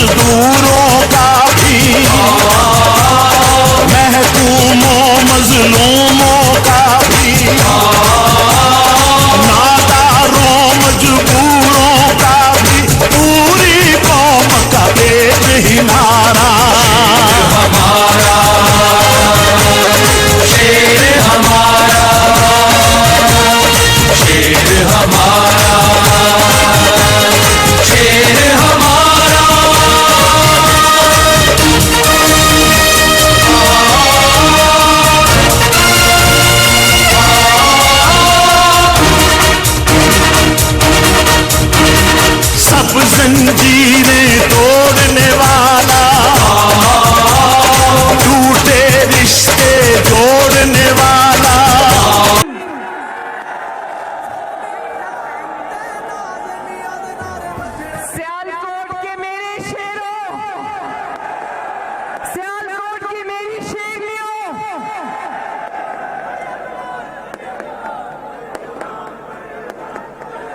मजदूरों का भी, महकूमों मजलूमों का भी, नादारों मजबूरों का भी, पूरी कौम का एक ही नारा, शेर हमारा, शेर हमारा, शेर हमारा, सब जंजीरें तोड़ने वाला, टूटे रिश्ते जोड़ने वाला। सियालकोट के मेरे शेरों, सियालकोट की मेरी शेरनियों,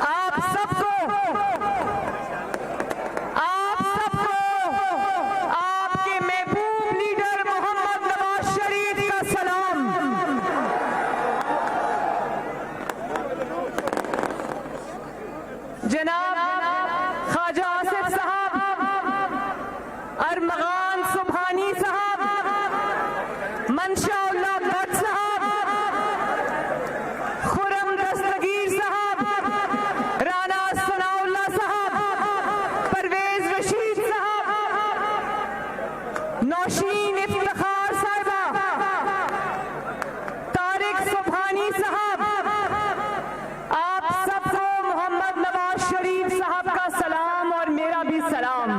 आप सबको आपके महबूब लीडर मोहम्मद नवाज शरीफ का सलाम। जनाब ख्वाजा आसिफ साहब, अरमगान सुभानी साहब, मंशाउल्लाह भट्ट साहब, खुरम दस्तगीर साहब, राना सनाउल्लाह साहब, परवेज रशीद साहब, नौशीन इफ्तिखार साहिबा, तारिक सुभानी साहब, आप सबको मोहम्मद नवाज शरीफ साहब का सलाम और मेरा भी सलाम।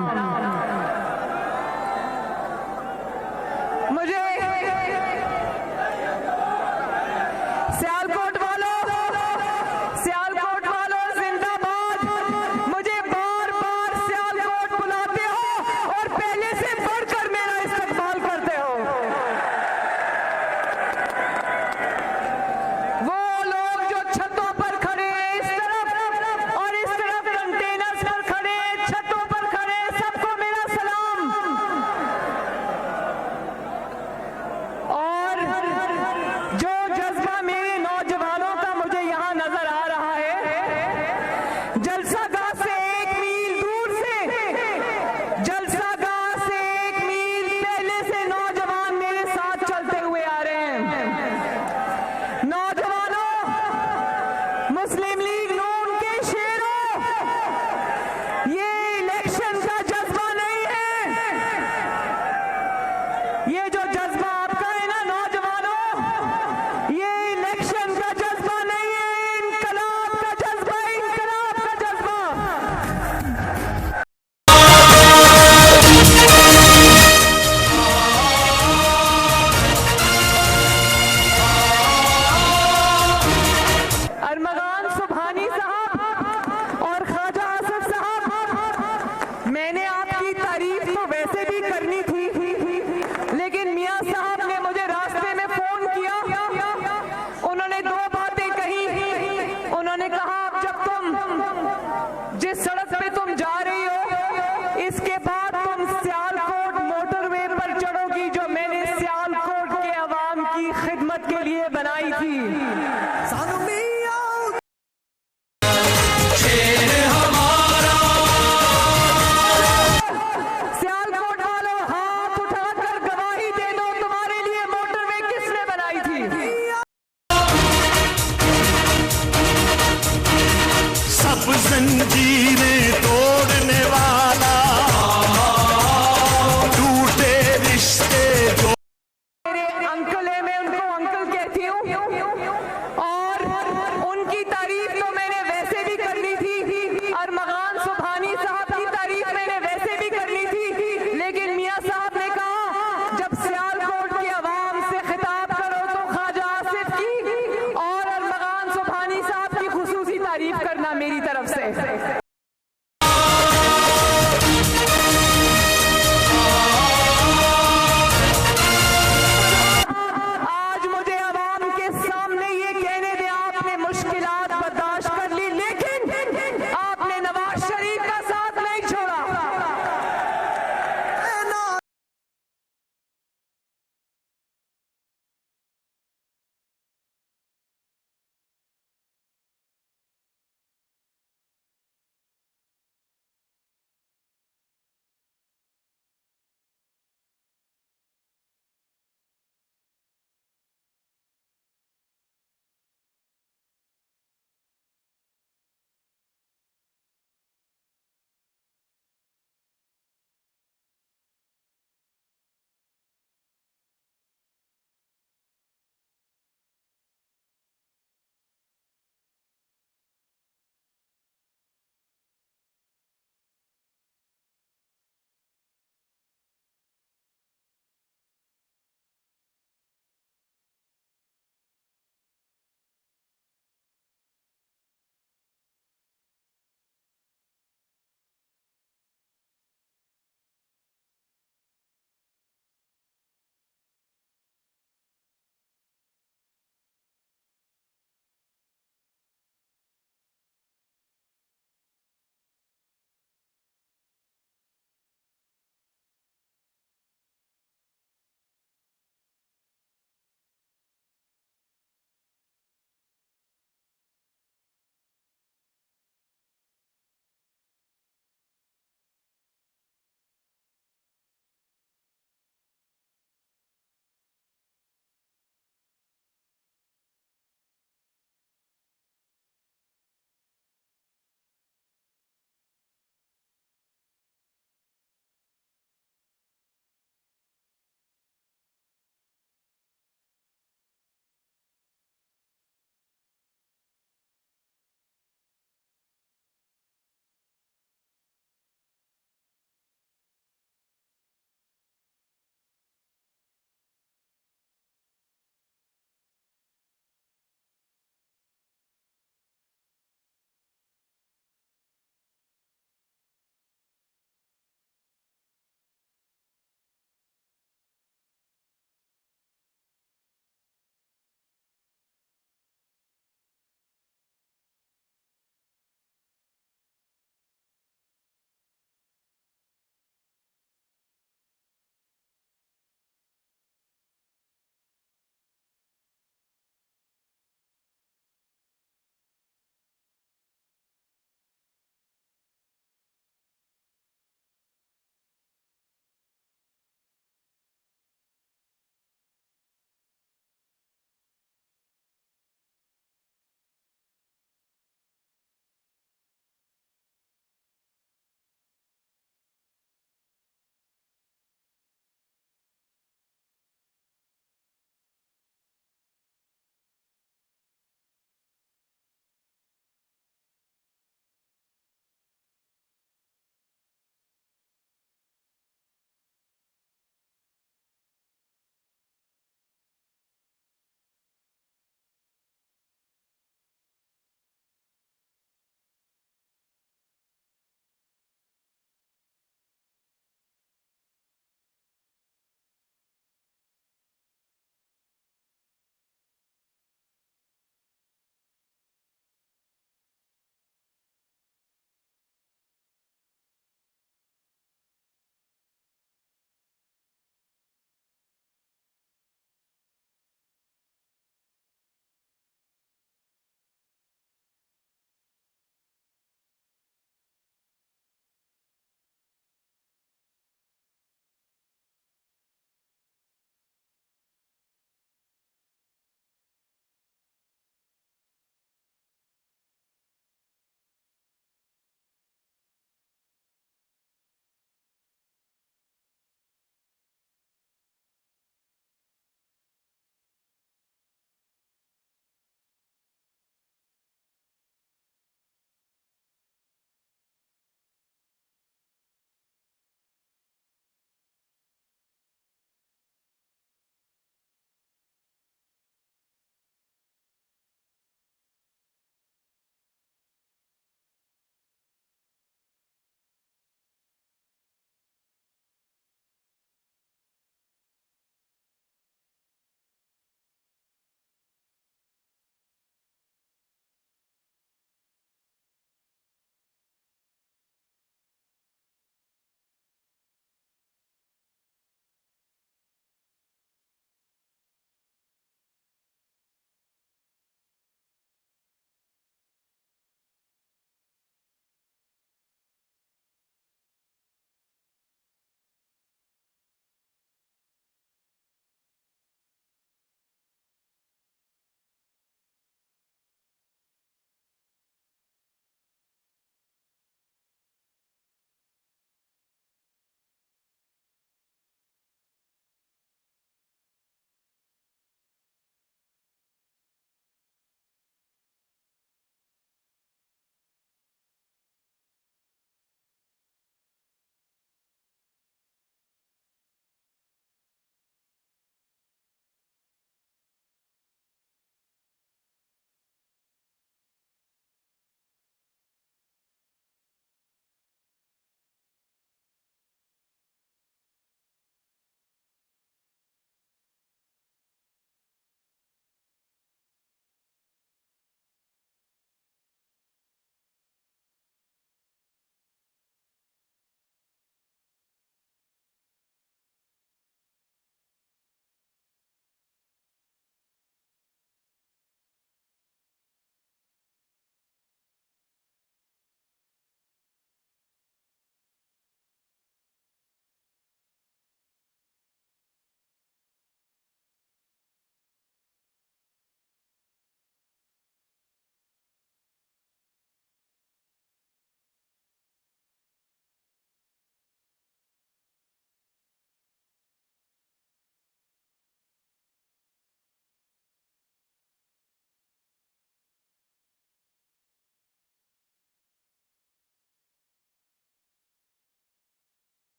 मुझे सियालकोट वालों जिंदाबाद। मुझे बार बार सियालकोट बुलाते हो और पहले से बढ़कर मेरा इस्तेमाल करते हो। वो लोग जो छतों पर खड़े हैं इस तरफ और इस तरफ कंटेनर्स पर खड़े, छतों पर खड़े, सबको मेरा सलाम। और जो जज्बा मेरे नौजवानों का मुझे यहाँ नजर आ रहा है, जलसागाह से 1 मील दूर से, जलसागाह से 1 मील पहले से नौजवान मेरे साथ चलते हुए आ रहे हैं। नौजवानों, मुस्लिम लीग नून के शेरों, ये इलेक्शन का जज्बा नहीं है। ये जो जज्बा आपका है ना नौजवानों, ये इलेक्शन का जज्बा नहीं है, इनकलाब का जज्बा, इनकलाब का जज्बा। अरमगान सुभानी साहब और ख्वाजा आसिफ साहब, मैंने आपकी तारीफ तो वैसे भी करनी थी, लेकिन मियां साहब ने मुझे रास्ते में फोन किया। उन्होंने 2 बातें कही। उन्होंने कहा जब तुम जिस सड़क पे तुम जा रही हो, इसके बाद तुम सियालकोट मोटरवे पर चढ़ोगी, जो मैंने सियालकोट के अवाम की खिदमत के लिए बनाई थी। शेर हमारा, सियालकोट वालों, हाथ उठाकर गवाही दे दो, तुम्हारे लिए मोटरवे किसने बनाई थी? सब जंजीरें तोड़ने वाला, टूटे रिश्ते जो। मेरे अंकल है, मैं उनको अंकल कहती हूँ, और उनकी तारीफ तो मैंने वैसे भी करनी थी। अरमगान सुभानी साहब की तारीफ मैंने वैसे भी करनी थी, लेकिन मियां साहब ने कहा जब सियालकोट के अवाम से खिताब करो तो ख्वाजा आसिफ की और अरमगान सुभानी साहब की खुसूसी तारीफ करना मेरी तरफ से।